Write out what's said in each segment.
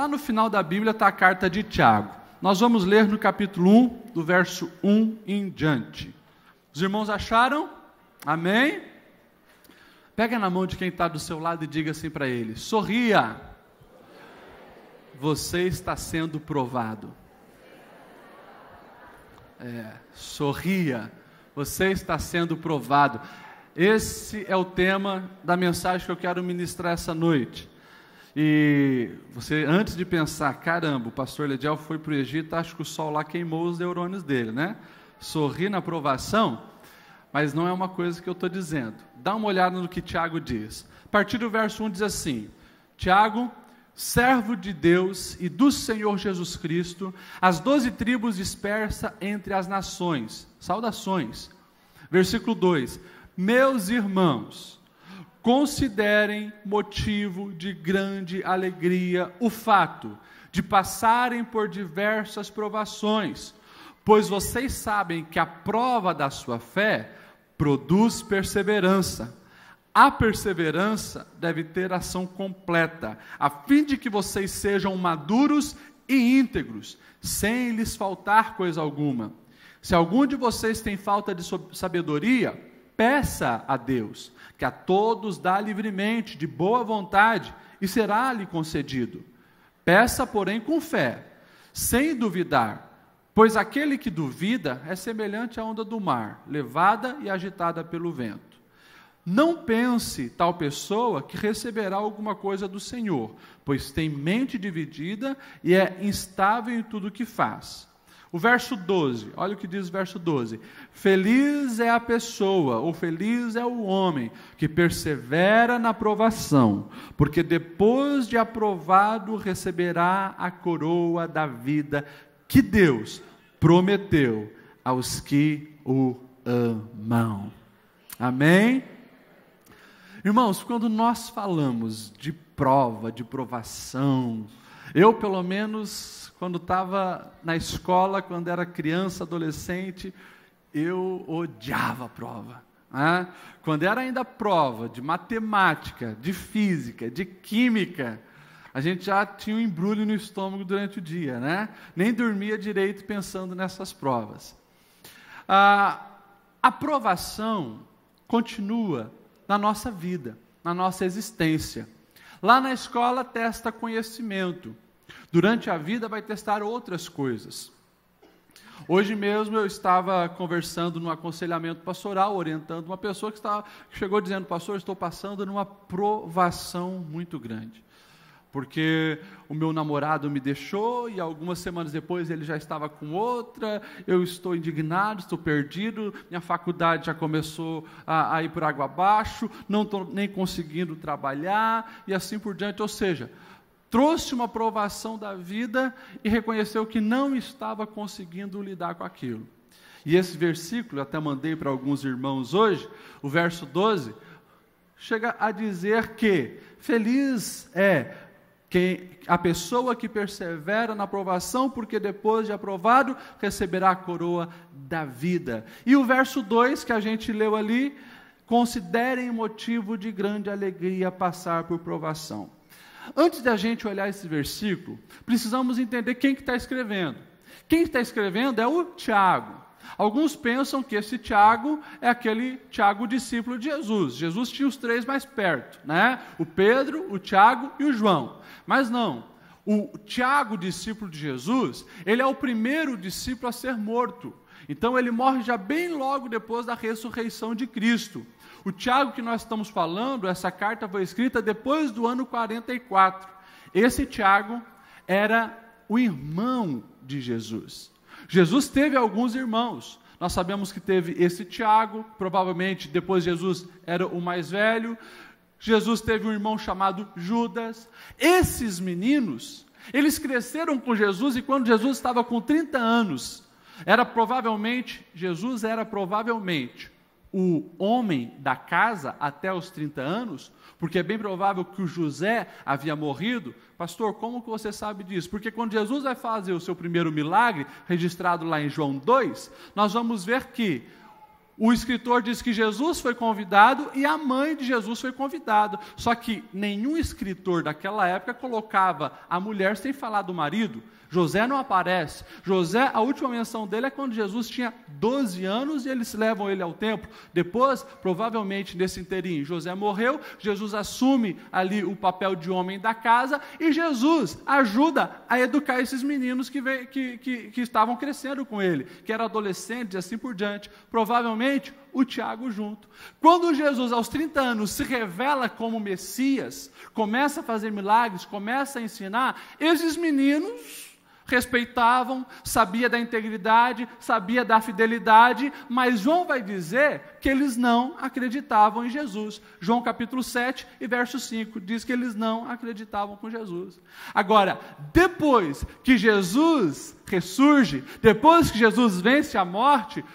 lá no final da Bíblia está a carta de Tiago. Nós vamos ler no capítulo 1, do verso 1 em diante. Os irmãos acharam? Amém? Pega na mão de quem está do seu lado e diga assim para ele: sorria, você está sendo provado. Sorria, você está sendo provado. Esse é o tema da mensagem que eu quero ministrar essa noite. E você, antes de pensar, caramba, o pastor Lediel foi para o Egito, acho que o sol lá queimou os neurônios dele, né? Sorrir na provação, mas não é uma coisa que eu estou dizendo. Dá uma olhada no que Tiago diz. A partir do verso 1 diz assim: Tiago, servo de Deus e do Senhor Jesus Cristo, as 12 tribos dispersas entre as nações, saudações. Versículo 2: meus irmãos, considerem motivo de grande alegria o fato de passarem por diversas provações, pois vocês sabem que a prova da sua fé produz perseverança. A perseverança deve ter ação completa, a fim de que vocês sejam maduros e íntegros, sem lhes faltar coisa alguma. Se algum de vocês tem falta de sabedoria, peça a Deus, que a todos dá livremente, de boa vontade, e será-lhe concedido. Peça, porém, com fé, sem duvidar, pois aquele que duvida é semelhante à onda do mar, levada e agitada pelo vento. Não pense tal pessoa que receberá alguma coisa do Senhor, pois tem mente dividida e é instável em tudo o que faz. O verso 12, olha o que diz o verso 12: feliz é a pessoa, ou feliz é o homem, que persevera na provação, porque depois de aprovado receberá a coroa da vida que Deus prometeu aos que o amam. Amém? Irmãos, quando nós falamos de prova, de provação, eu pelo menos, quando estava na escola, quando era criança, adolescente, eu odiava a prova. Né? Quando era ainda prova de matemática, de física, de química, a gente já tinha um embrulho no estômago durante o dia, né? Nem dormia direito pensando nessas provas. A provação continua na nossa vida, na nossa existência. Lá na escola testa conhecimento. Durante a vida vai testar outras coisas. Hoje mesmo eu estava conversando no aconselhamento pastoral, orientando uma pessoa que chegou dizendo: pastor, estou passando numa provação muito grande, porque o meu namorado me deixou e algumas semanas depois ele já estava com outra, eu estou indignado, estou perdido, minha faculdade já começou a ir por água abaixo, não estou nem conseguindo trabalhar, e assim por diante. Ou seja, trouxe uma provação da vida e reconheceu que não estava conseguindo lidar com aquilo. E esse versículo, até mandei para alguns irmãos hoje, o verso 12, chega a dizer que feliz é a pessoa que persevera na provação, porque depois de aprovado, receberá a coroa da vida. E o verso 2, que a gente leu ali: considerem motivo de grande alegria passar por provação. Antes de a gente olhar esse versículo, precisamos entender quem que está escrevendo. Quem está escrevendo é o Tiago. Alguns pensam que esse Tiago é aquele Tiago discípulo de Jesus. Jesus tinha os 3 mais perto, né? O Pedro, o Tiago e o João. Mas não, o Tiago, discípulo de Jesus, ele é o primeiro discípulo a ser morto. Então ele morre já bem logo depois da ressurreição de Cristo. O Tiago que nós estamos falando, essa carta foi escrita depois do ano 44. Esse Tiago era o irmão de Jesus. Jesus teve alguns irmãos. Nós sabemos que teve esse Tiago, provavelmente depois Jesus era o mais velho. Jesus teve um irmão chamado Judas. Esses meninos, eles cresceram com Jesus, e quando Jesus estava com 30 anos, Jesus era provavelmente o homem da casa até os 30 anos, porque é bem provável que o José havia morrido. Pastor, como que você sabe disso? Porque quando Jesus vai fazer o seu primeiro milagre, registrado lá em João 2, nós vamos ver que O escritor diz que Jesus foi convidado e a mãe de Jesus foi convidada. Só que nenhum escritor daquela época colocava a mulher sem falar do marido. José não aparece. José, a última menção dele é quando Jesus tinha 12 anos e eles levam ele ao templo. Depois, provavelmente nesse inteirinho, José morreu, Jesus assume ali o papel de homem da casa e Jesus ajuda a educar esses meninos que estavam crescendo com ele, que eram adolescentes e assim por diante. Provavelmente o Tiago junto. Quando Jesus, aos 30 anos, se revela como Messias, começa a fazer milagres, começa a ensinar, esses meninos respeitavam, sabia da integridade, sabia da fidelidade, mas João vai dizer que eles não acreditavam em Jesus. João capítulo 7 e verso 5 diz que eles não acreditavam com Jesus. Agora, depois que Jesus ressurge, depois que Jesus vence a morte,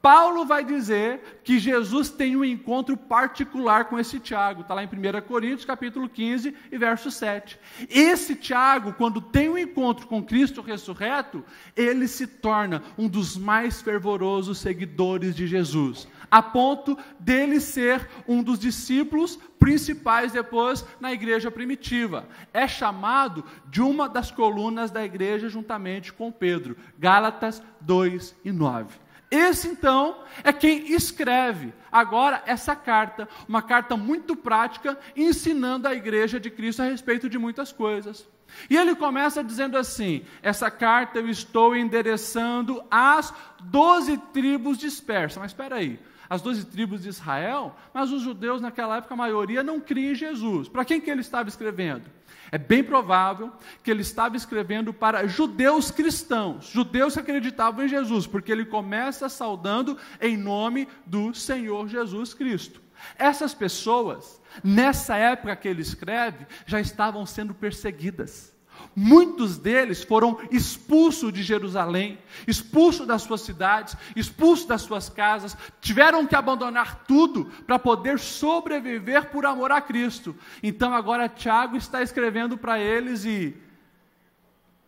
Paulo vai dizer que Jesus tem um encontro particular com esse Tiago. Está lá em 1 Coríntios, capítulo 15 e verso 7. Esse Tiago, quando tem um encontro com Cristo ressurreto, ele se torna um dos mais fervorosos seguidores de Jesus, a ponto dele ser um dos discípulos principais depois na igreja primitiva. É chamado de uma das colunas da igreja juntamente com Pedro. Gálatas 2 e 9. Esse, então, é quem escreve agora essa carta, uma carta muito prática, ensinando a igreja de Cristo a respeito de muitas coisas. E ele começa dizendo assim: essa carta eu estou endereçando às 12 tribos dispersas. Mas espera aí, as 12 tribos de Israel? Mas os judeus naquela época, a maioria, não cria em Jesus. Para quem que ele estava escrevendo? É bem provável que ele estava escrevendo para judeus cristãos, judeus que acreditavam em Jesus, porque ele começa saudando em nome do Senhor Jesus Cristo. Essas pessoas, nessa época que ele escreve, já estavam sendo perseguidas. Muitos deles foram expulsos de Jerusalém, expulsos das suas cidades, expulsos das suas casas, tiveram que abandonar tudo para poder sobreviver por amor a Cristo. Então agora Tiago está escrevendo para eles e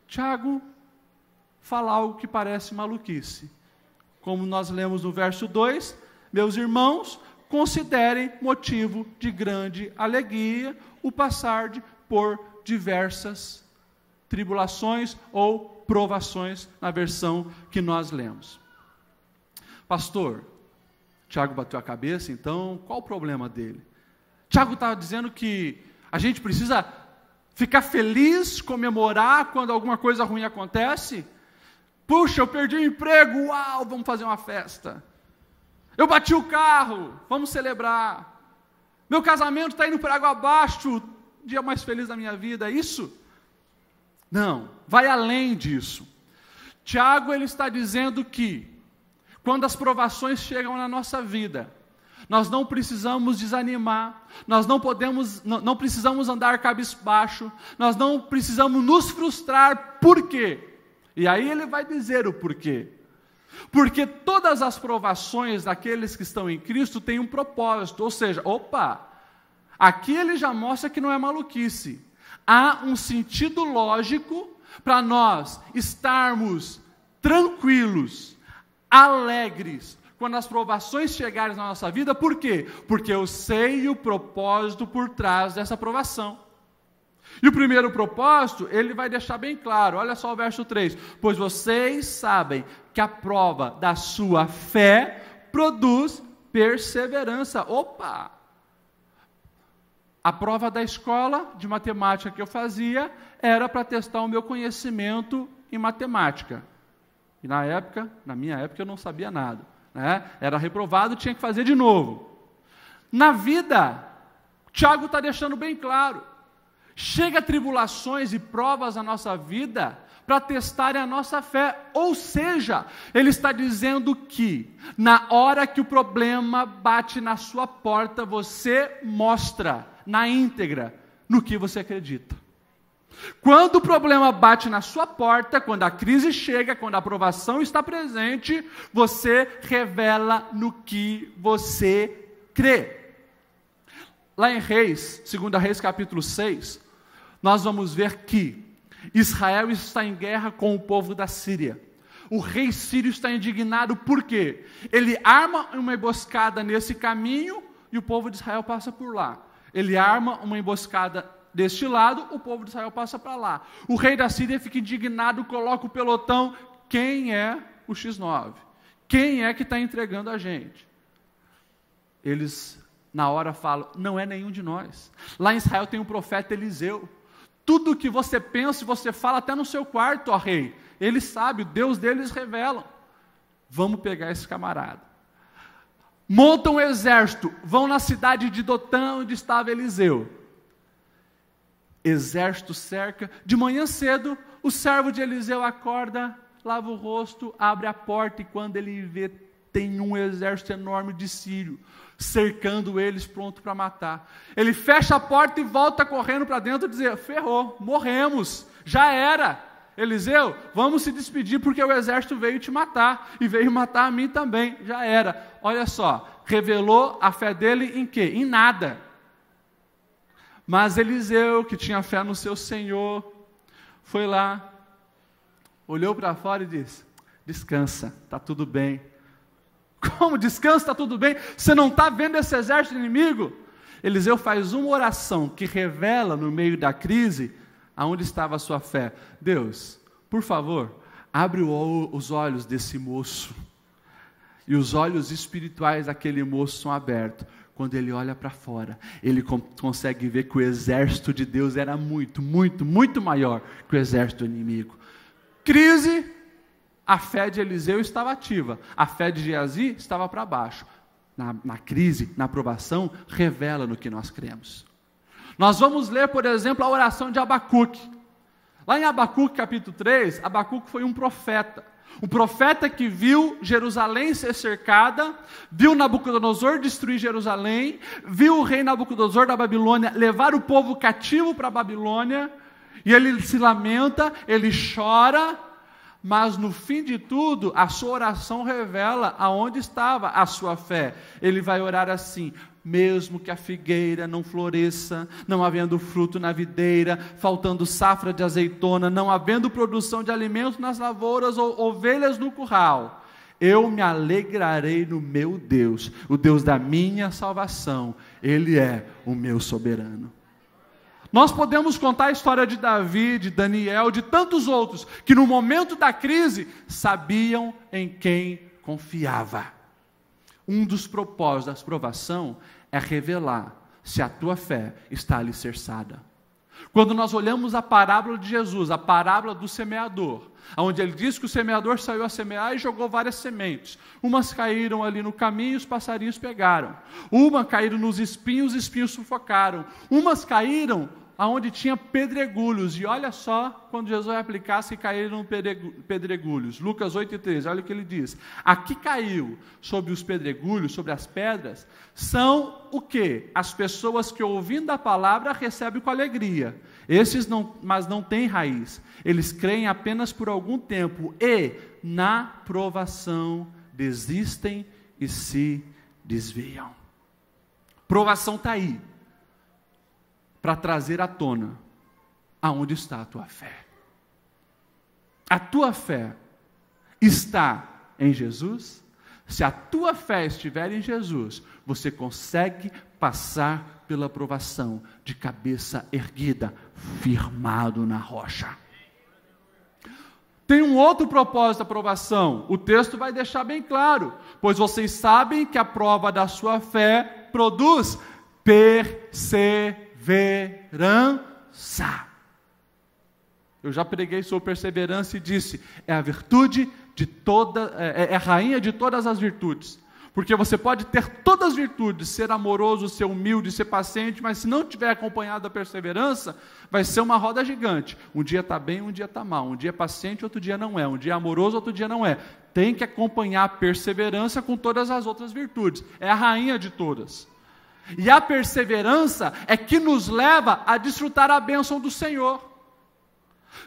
Tiago fala algo que parece maluquice. Como nós lemos no verso 2, meus irmãos, considerem motivo de grande alegria o passar por diversas tribulações ou provações, na versão que nós lemos. Pastor, Tiago bateu a cabeça, então qual o problema dele? Tiago estava dizendo que a gente precisa ficar feliz, comemorar quando alguma coisa ruim acontece? Puxa, eu perdi o emprego, uau, vamos fazer uma festa. Eu bati o carro, vamos celebrar. Meu casamento está indo por água abaixo, dia mais feliz da minha vida, é isso? Não, vai além disso. Tiago, ele está dizendo que, quando as provações chegam na nossa vida, nós não precisamos desanimar, nós não precisamos andar cabisbaixo, nós não precisamos nos frustrar. Por quê? E aí ele vai dizer o porquê. Porque todas as provações daqueles que estão em Cristo têm um propósito, ou seja, aqui ele já mostra que não é maluquice. Há um sentido lógico para nós estarmos tranquilos, alegres, quando as provações chegarem na nossa vida. Por quê? Porque eu sei o propósito por trás dessa provação. E o primeiro propósito, ele vai deixar bem claro, olha só o verso 3, pois vocês sabem que a prova da sua fé produz perseverança. A prova da escola de matemática que eu fazia era para testar o meu conhecimento em matemática. E na minha época eu não sabia nada, né? Era reprovado, tinha que fazer de novo. Na vida, Tiago está deixando bem claro, chega tribulações e provas na nossa vida para testarem a nossa fé, ou seja, ele está dizendo que na hora que o problema bate na sua porta, você mostra na íntegra no que você acredita. Quando o problema bate na sua porta, quando a crise chega, quando a provação está presente, você revela no que você crê. Lá em Reis, 2 Reis capítulo 6, nós vamos ver que Israel está em guerra com o povo da Síria. O rei sírio está indignado, por quê? Ele arma uma emboscada nesse caminho e o povo de Israel passa por lá. Ele arma uma emboscada deste lado, o povo de Israel passa para lá. O rei da Síria fica indignado, coloca o pelotão. Quem é o X9? Quem é que está entregando a gente? Eles, na hora, falam, não é nenhum de nós. Lá em Israel tem um profeta Eliseu. Tudo que você pensa, você fala até no seu quarto, ó rei. Ele sabe, o Deus deles revela. Vamos pegar esse camarada. Montam um exército, vão na cidade de Dotã, onde estava Eliseu. Exército cerca. De manhã cedo, o servo de Eliseu acorda, lava o rosto, abre a porta e quando ele vê, tem um exército enorme de sírio, cercando eles, pronto para matar. Ele fecha a porta e volta correndo para dentro e diz, ferrou, morremos, já era. Eliseu, vamos se despedir porque o exército veio te matar, e veio matar a mim também, já era. Olha só, revelou a fé dele em quê? Em nada. Mas Eliseu, que tinha fé no seu Senhor, foi lá, olhou para fora e disse, descansa, está tudo bem. Como descansa, está tudo bem? Você não está vendo esse exército inimigo? Eliseu faz uma oração que revela no meio da crise aonde estava a sua fé. Deus, por favor, abre os olhos desse moço. E os olhos espirituais daquele moço são abertos. Quando ele olha para fora, ele consegue ver que o exército de Deus era muito, muito, muito maior que o exército inimigo. Crise, a fé de Eliseu estava ativa. A fé de Geazi estava para baixo. Na crise, na provação, revela no que nós cremos. Nós vamos ler, por exemplo, a oração de Abacuque. Lá em Abacuque capítulo 3, Abacuque foi um profeta que viu Jerusalém ser cercada, viu Nabucodonosor destruir Jerusalém, viu o rei Nabucodonosor da Babilônia levar o povo cativo para a Babilônia, e ele se lamenta, ele chora, mas no fim de tudo, a sua oração revela aonde estava a sua fé. Ele vai orar assim, mesmo que a figueira não floresça, não havendo fruto na videira, faltando safra de azeitona, não havendo produção de alimento nas lavouras ou ovelhas no curral, eu me alegrarei no meu Deus, o Deus da minha salvação, Ele é o meu soberano. Nós podemos contar a história de Davi, de Daniel, de tantos outros, que no momento da crise, sabiam em quem confiava. Um dos propósitos da provação é revelar se a tua fé está alicerçada. Quando nós olhamos a parábola de Jesus, a parábola do semeador, onde ele diz que o semeador saiu a semear e jogou várias sementes. Umas caíram ali no caminho e os passarinhos pegaram. Uma caíram nos espinhos, os espinhos sufocaram. Umas caíram aonde tinha pedregulhos, e olha só, quando Jesus vai aplicar, se caíram pedregulhos, Lucas 8:13, olha o que ele diz, aqui caiu sobre os pedregulhos, sobre as pedras, são o quê? As pessoas que ouvindo a palavra recebem com alegria, esses não, mas não têm raiz, eles creem apenas por algum tempo, e na provação desistem e se desviam. Provação está aí, para trazer à tona aonde está a tua fé. A tua fé está em Jesus? Se a tua fé estiver em Jesus, você consegue passar pela provação de cabeça erguida, firmado na rocha. Tem um outro propósito da provação, o texto vai deixar bem claro, pois vocês sabem que a prova da sua fé produz perseverança. Eu já preguei sobre perseverança e disse, é a virtude de toda, é a rainha de todas as virtudes, porque você pode ter todas as virtudes, ser amoroso, ser humilde, ser paciente, mas se não tiver acompanhado da perseverança, vai ser uma roda gigante, um dia está bem, um dia está mal, um dia é paciente, outro dia não é, um dia é amoroso, outro dia não é, tem que acompanhar a perseverança com todas as outras virtudes, é a rainha de todas. E a perseverança é que nos leva a desfrutar a bênção do Senhor.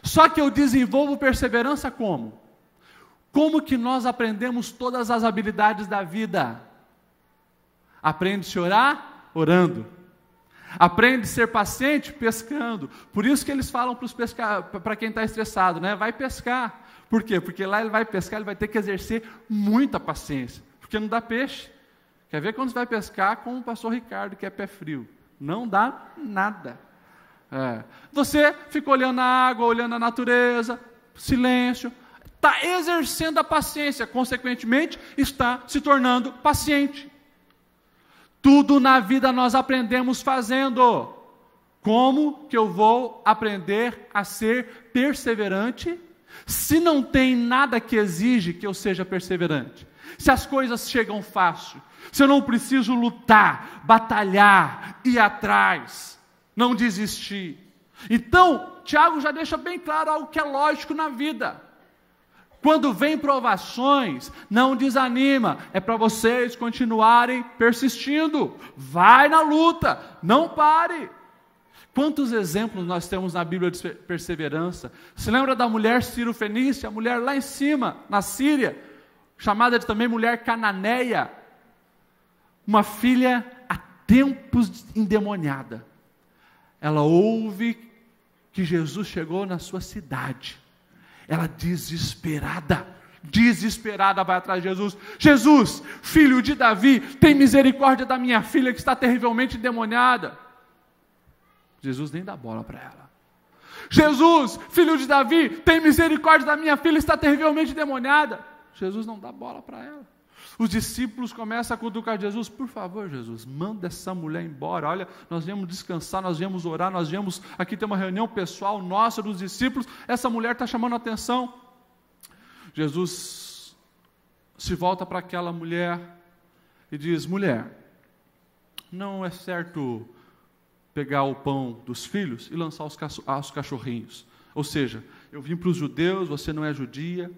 Só que eu desenvolvo perseverança como? Como que nós aprendemos todas as habilidades da vida? Aprende-se a orar? Orando. Aprende a ser paciente? Pescando. Por isso que eles falam para quem está estressado, né? Vai pescar. Por quê? Porque lá ele vai pescar, ele vai ter que exercer muita paciência, porque não dá peixe. Quer ver quando você vai pescar com o pastor Ricardo, que é pé frio? Não dá nada. Você fica olhando a água, olhando a natureza, silêncio, está exercendo a paciência, consequentemente, está se tornando paciente. Tudo na vida nós aprendemos fazendo. Como que eu vou aprender a ser perseverante se não tem nada que exige que eu seja perseverante? Se as coisas chegam fácil, se eu não preciso lutar, batalhar, ir atrás, não desistir. Então, Tiago já deixa bem claro algo que é lógico na vida. Quando vem provações, não desanima, é para vocês continuarem persistindo. Vai na luta, não pare. Quantos exemplos nós temos na Bíblia de perseverança? Se lembra da mulher Ciro-fenícia, a mulher lá em cima, na Síria, chamada de também mulher cananeia, uma filha há tempos endemoniada. Ela ouve que Jesus chegou na sua cidade. Ela desesperada vai atrás de Jesus. Jesus, filho de Davi, tem misericórdia da minha filha que está terrivelmente endemoniada. Jesus nem dá bola para ela. Jesus, filho de Davi, tem misericórdia da minha filha que está terrivelmente endemoniada. Jesus não dá bola para ela. Os discípulos começam a cutucar Jesus. Por favor, Jesus, manda essa mulher embora. Olha, nós viemos descansar, nós viemos orar, nós viemos aqui ter uma reunião pessoal nossa dos discípulos. Essa mulher está chamando a atenção. Jesus se volta para aquela mulher e diz: mulher, não é certo pegar o pão dos filhos e lançar aos cachorrinhos. Ou seja, eu vim para os judeus, você não é judia.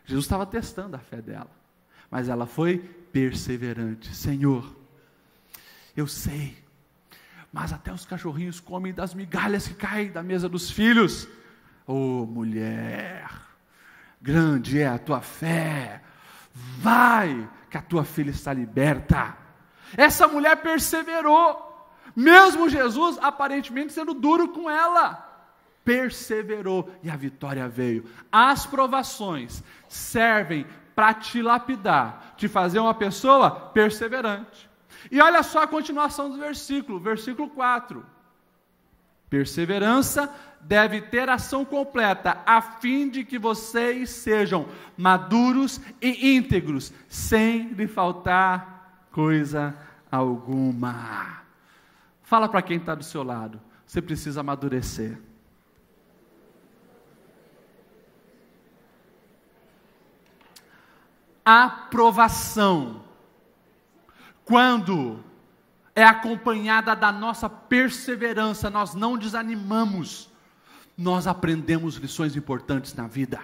Jesus estava testando a fé dela, mas ela foi perseverante. Senhor, eu sei, mas até os cachorrinhos comem das migalhas que caem da mesa dos filhos. Oh, mulher, grande é a tua fé, vai, que a tua filha está liberta. Essa mulher perseverou, mesmo Jesus aparentemente sendo duro com ela. Perseverou e a vitória veio. As provações servem para te lapidar, te fazer uma pessoa perseverante. E olha só a continuação do versículo 4. Perseverança deve ter ação completa, a fim de que vocês sejam maduros e íntegros, sem lhe faltar coisa alguma. Fala para quem está do seu lado, você precisa amadurecer. Aprovação, quando é acompanhada da nossa perseverança, nós não desanimamos, nós aprendemos lições importantes na vida,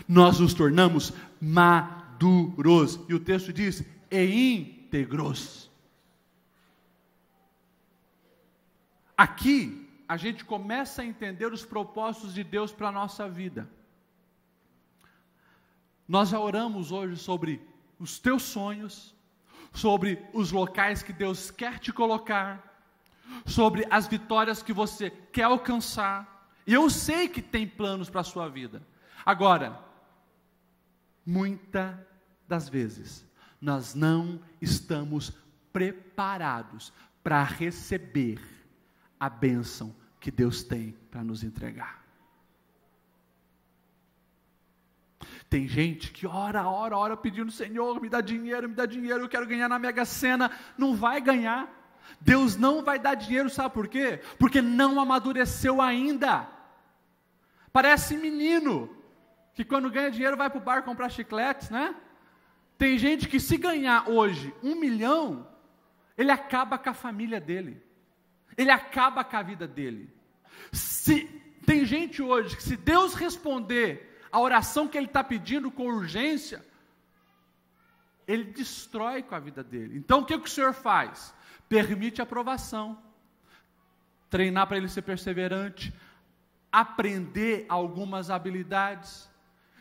nós nos tornamos maduros, e o texto diz, e íntegros. Aqui, a gente começa a entender os propósitos de Deus para a nossa vida. Nós já oramos hoje sobre os teus sonhos, sobre os locais que Deus quer te colocar, sobre as vitórias que você quer alcançar, e eu sei que tem planos para a sua vida. Agora, muitas das vezes, nós não estamos preparados para receber a bênção que Deus tem para nos entregar. Tem gente que ora pedindo, Senhor, me dá dinheiro, eu quero ganhar na Mega Sena. Não vai ganhar. Deus não vai dar dinheiro, sabe por quê? Porque não amadureceu ainda. Parece menino, que quando ganha dinheiro vai para o bar comprar chicletes, né? Tem gente que se ganhar hoje 1 milhão, ele acaba com a família dele. Ele acaba com a vida dele. Tem gente hoje que se Deus responder a oração que ele está pedindo com urgência, ele destrói com a vida dele. Então o que o Senhor faz? Permite a aprovação, treinar para ele ser perseverante, aprender algumas habilidades,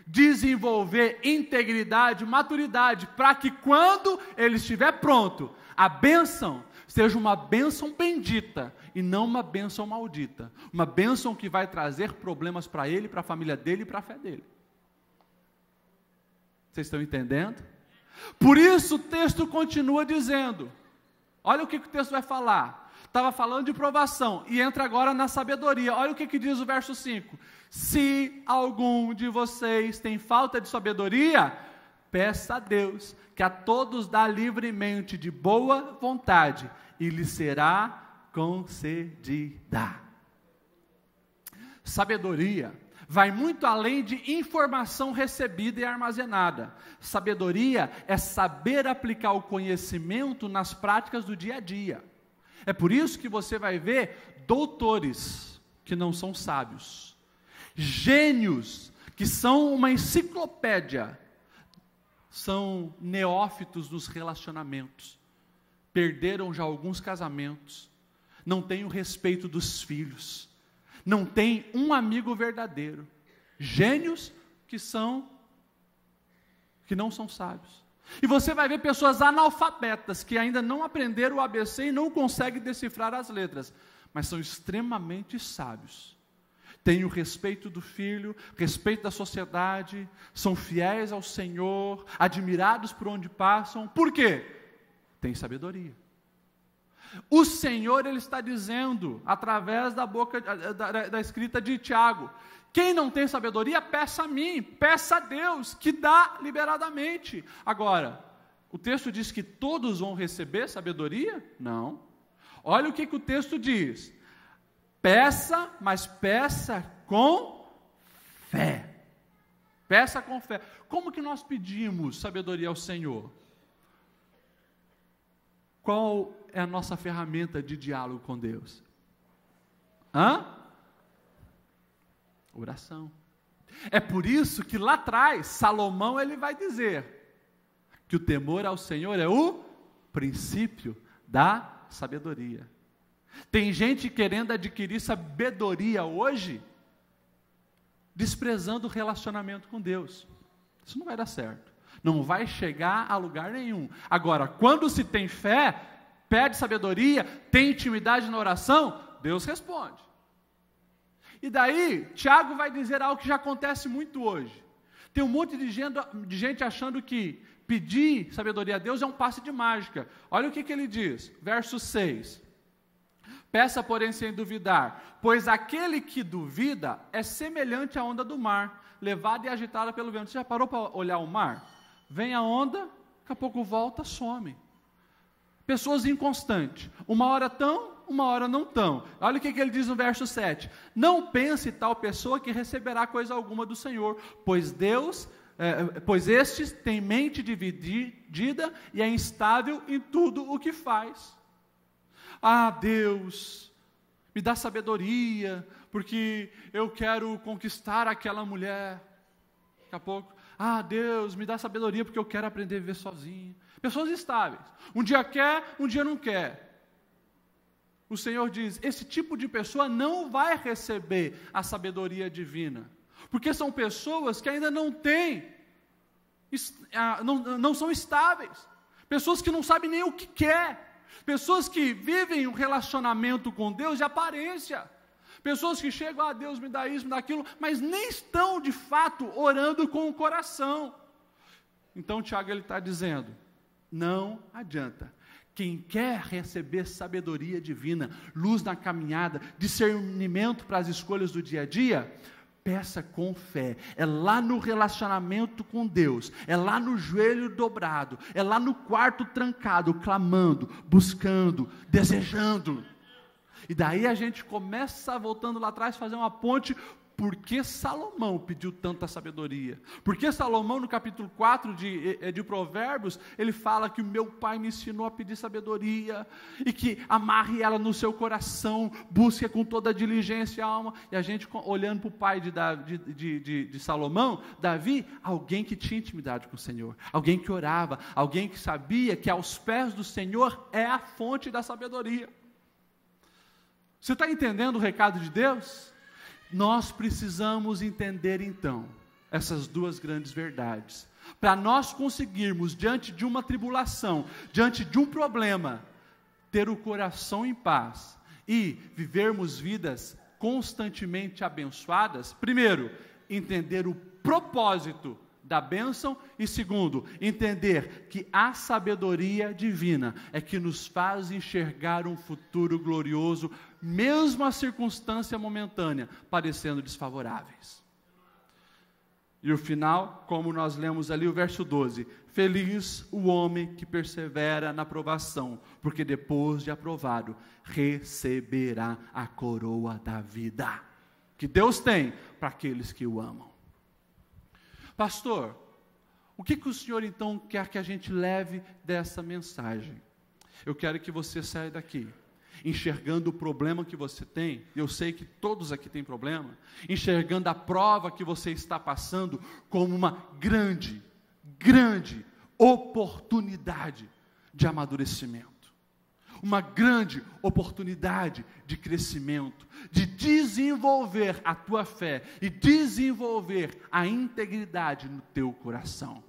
desenvolver integridade, maturidade, para que quando ele estiver pronto, a bênção seja uma bênção bendita e não uma bênção maldita. Uma bênção que vai trazer problemas para ele, para a família dele e para a fé dele. Vocês estão entendendo? Por isso o texto continua dizendo, olha o que o texto vai falar. Estava falando de provação e entra agora na sabedoria. Olha o que diz o verso 5. Se algum de vocês tem falta de sabedoria, peça a Deus, que a todos dá livremente de boa vontade, e lhe será concedida. Sabedoria vai muito além de informação recebida e armazenada. Sabedoria é saber aplicar o conhecimento nas práticas do dia a dia. É por isso que você vai ver doutores que não são sábios, gênios que são uma enciclopédia, são neófitos nos relacionamentos, perderam já alguns casamentos, não têm o respeito dos filhos, não têm um amigo verdadeiro, gênios que não são sábios. E você vai ver pessoas analfabetas que ainda não aprenderam o ABC e não conseguem decifrar as letras, mas são extremamente sábios. Têm o respeito do filho, respeito da sociedade, são fiéis ao Senhor, admirados por onde passam. Por quê? Tem sabedoria. O Senhor, Ele está dizendo, através da boca, da escrita de Tiago, quem não tem sabedoria, peça a mim, peça a Deus, que dá liberadamente. Agora, o texto diz que todos vão receber sabedoria? Não. Olha o que o texto diz. Peça, mas peça com fé. Peça com fé. Como que nós pedimos sabedoria ao Senhor? Qual é a nossa ferramenta de diálogo com Deus? Oração. É por isso que lá atrás, Salomão ele vai dizer que o temor ao Senhor é o princípio da sabedoria. Tem gente querendo adquirir sabedoria hoje, desprezando o relacionamento com Deus. Isso não vai dar certo. Não vai chegar a lugar nenhum. Agora, quando se tem fé, pede sabedoria, tem intimidade na oração, Deus responde. E daí, Tiago vai dizer algo que já acontece muito hoje. Tem um monte de gente achando que pedir sabedoria a Deus é um passe de mágica. Olha o que ele diz, verso 6. Peça, porém, sem duvidar, pois aquele que duvida é semelhante à onda do mar, levada e agitada pelo vento. Você já parou para olhar o mar? Vem a onda, daqui a pouco volta, some. Pessoas inconstantes, uma hora tão, uma hora não tão. Olha o que ele diz no verso 7. Não pense tal pessoa que receberá coisa alguma do Senhor, pois estes têm mente dividida e é instável em tudo o que faz. Deus, me dá sabedoria, porque eu quero conquistar aquela mulher. Daqui a pouco, Deus, me dá sabedoria, porque eu quero aprender a viver sozinho. Pessoas estáveis. Um dia quer, um dia não quer. O Senhor diz, esse tipo de pessoa não vai receber a sabedoria divina, porque são pessoas que ainda não têm, não são estáveis, pessoas que não sabem nem o que quer, pessoas que vivem um relacionamento com Deus de aparência, pessoas que chegam, Deus me dá isso, me dá aquilo, mas nem estão de fato orando com o coração. Então Tiago ele está dizendo, não adianta. Quem quer receber sabedoria divina, luz na caminhada, discernimento para as escolhas do dia a dia, peça com fé. É lá no relacionamento com Deus, é lá no joelho dobrado, é lá no quarto trancado, clamando, buscando, desejando. E daí a gente começa, voltando lá atrás, fazer uma ponte. Por que Salomão pediu tanta sabedoria? Porque Salomão, no capítulo 4 de Provérbios, ele fala que o meu pai me ensinou a pedir sabedoria, e que amarre ela no seu coração, busque com toda a diligência e alma. E a gente, olhando para o pai de Salomão, Davi, alguém que tinha intimidade com o Senhor, alguém que orava, alguém que sabia que aos pés do Senhor é a fonte da sabedoria. Você está entendendo o recado de Deus? Nós precisamos entender então essas duas grandes verdades, para nós conseguirmos, diante de uma tribulação, diante de um problema, ter o coração em paz e vivermos vidas constantemente abençoadas. Primeiro, entender o propósito da bênção, e segundo, entender que a sabedoria divina é que nos faz enxergar um futuro glorioso, mesmo a circunstância momentânea parecendo desfavoráveis. E o final, como nós lemos ali o verso 12, feliz o homem que persevera na provação, porque depois de aprovado, receberá a coroa da vida, que Deus tem para aqueles que o amam. Pastor, o que o senhor então quer que a gente leve dessa mensagem? Eu quero que você saia daqui enxergando o problema que você tem, eu sei que todos aqui têm problema, enxergando a prova que você está passando como uma grande oportunidade de amadurecimento, uma grande oportunidade de crescimento, de desenvolver a tua fé e desenvolver a integridade no teu coração.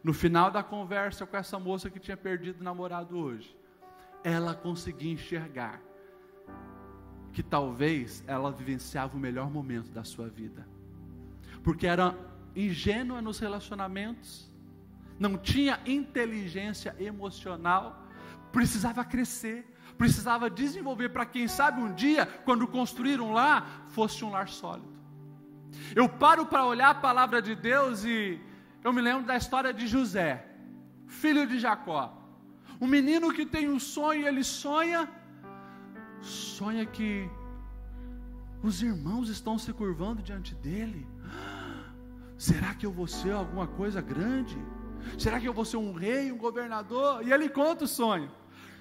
No final da conversa com essa moça que tinha perdido o namorado hoje, ela conseguia enxergar que talvez ela vivenciava o melhor momento da sua vida, porque era ingênua nos relacionamentos, não tinha inteligência emocional, precisava crescer, precisava desenvolver para quem sabe um dia, quando construir um lar, fosse um lar sólido. Eu paro para olhar a palavra de Deus e eu me lembro da história de José, filho de Jacó. Um menino que tem um sonho, ele sonha que os irmãos estão se curvando diante dele. Será que eu vou ser alguma coisa grande? Será que eu vou ser um rei, um governador? E ele conta o sonho.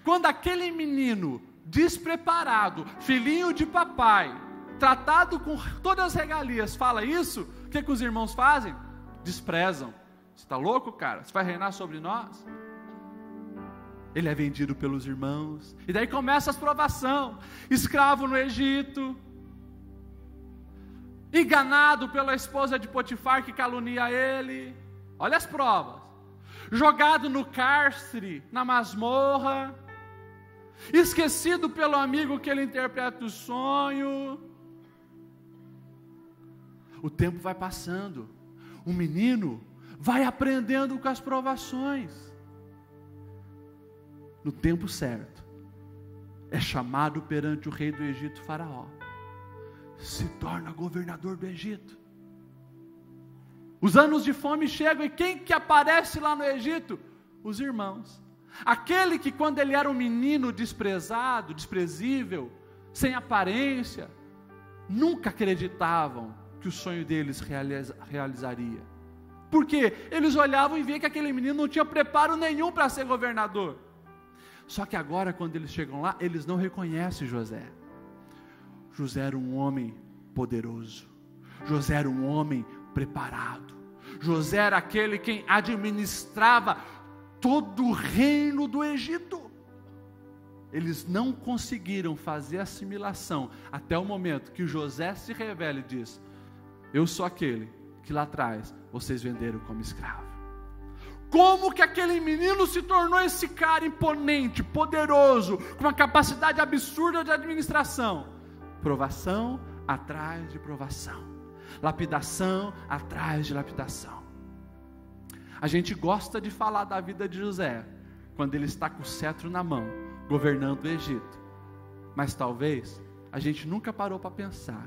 Quando aquele menino despreparado, filhinho de papai, tratado com todas as regalias, fala isso, o que os irmãos fazem? Desprezam. Você está louco, cara? Você vai reinar sobre nós? Ele é vendido pelos irmãos, e daí começa as provações, escravo no Egito, enganado pela esposa de Potifar que calunia ele, olha as provas, jogado no cárcere, na masmorra, esquecido pelo amigo que ele interpreta o sonho. O tempo vai passando, o menino vai aprendendo com as provações. No tempo certo, é chamado perante o rei do Egito, Faraó, se torna governador do Egito. Os anos de fome chegam, e quem que aparece lá no Egito? Os irmãos. Aquele que quando ele era um menino desprezado, desprezível, sem aparência, nunca acreditavam que o sonho deles realizaria. Porque eles olhavam e viam que aquele menino não tinha preparo nenhum para ser governador. Só que agora, quando eles chegam lá, eles não reconhecem José. José era um homem poderoso. José era um homem preparado. José era aquele quem administrava todo o reino do Egito. Eles não conseguiram fazer a assimilação até o momento que José se revela e diz: eu sou aquele que lá atrás vocês venderam como escravo. Como que aquele menino se tornou esse cara imponente, poderoso, com uma capacidade absurda de administração? Provação atrás de provação, lapidação atrás de lapidação. A gente gosta de falar da vida de José, quando ele está com o cetro na mão, governando o Egito. Mas talvez a gente nunca parou para pensar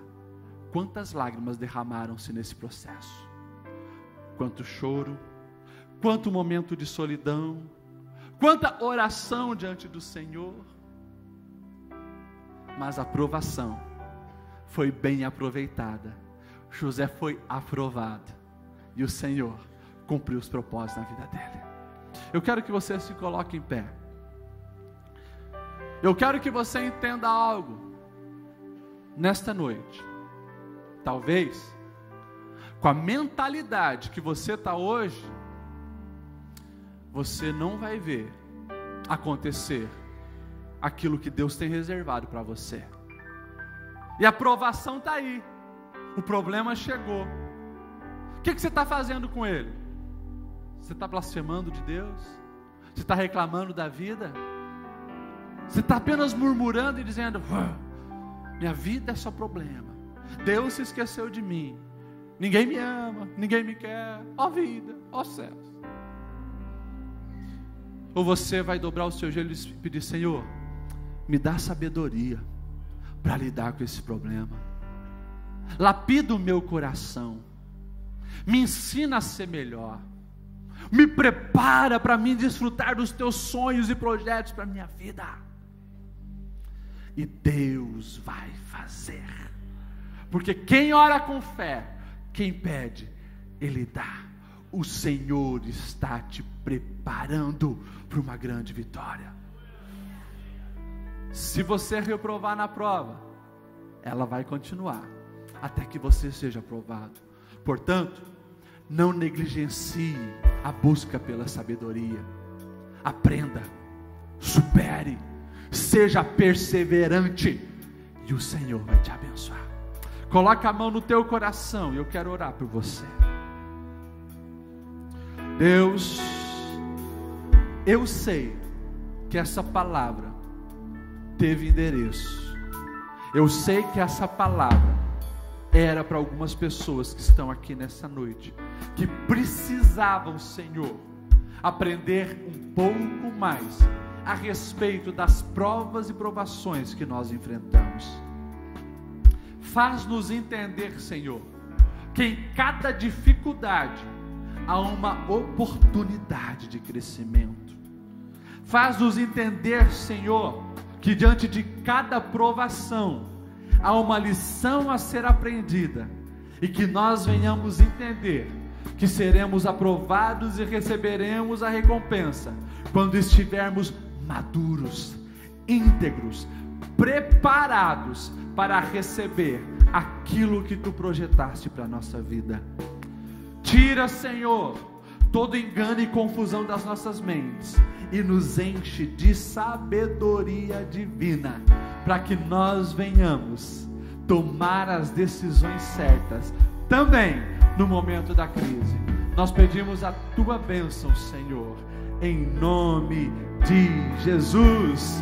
quantas lágrimas derramaram-se nesse processo, quanto choro, quanto momento de solidão, quanta oração diante do Senhor. Mas a provação foi bem aproveitada. José foi aprovado e o Senhor cumpriu os propósitos na vida dele. Eu quero que você se coloque em pé. Eu quero que você entenda algo nesta noite. Talvez com a mentalidade que você está hoje, você não vai ver acontecer aquilo que Deus tem reservado para você. E a provação está aí, o problema chegou. O que você está fazendo com ele? Você está blasfemando de Deus? Você está reclamando da vida? Você está apenas murmurando e dizendo: minha vida é só problema, Deus se esqueceu de mim. Ninguém me ama, ninguém me quer. Ó vida, ó céus. Ou você vai dobrar o seu joelho e pedir: Senhor, me dá sabedoria para lidar com esse problema. Lapida o meu coração. Me ensina a ser melhor. Me prepara para mim desfrutar dos teus sonhos e projetos para a minha vida. E Deus vai fazer. Porque quem ora com fé, quem pede, Ele dá. O Senhor está te preparando para uma grande vitória. Se você reprovar na prova, ela vai continuar até que você seja aprovado. Portanto, não negligencie a busca pela sabedoria. Aprenda, supere, seja perseverante, e o Senhor vai te abençoar. Coloca a mão no teu coração e eu quero orar por você. Deus, eu sei que essa palavra teve endereço. Eu sei que essa palavra era para algumas pessoas que estão aqui nessa noite, que precisavam, Senhor, aprender um pouco mais a respeito das provas e provações que nós enfrentamos. Faz-nos entender, Senhor, que em cada dificuldade há uma oportunidade de crescimento. Faz-nos entender, Senhor, que diante de cada provação há uma lição a ser aprendida, e que nós venhamos entender que seremos aprovados e receberemos a recompensa quando estivermos maduros, íntegros, preparados para receber aquilo que tu projetaste para a nossa vida. Tira, Senhor, todo engano e confusão das nossas mentes e nos enche de sabedoria divina, para que nós venhamos tomar as decisões certas, também no momento da crise. Nós pedimos a tua bênção, Senhor, em nome de Jesus.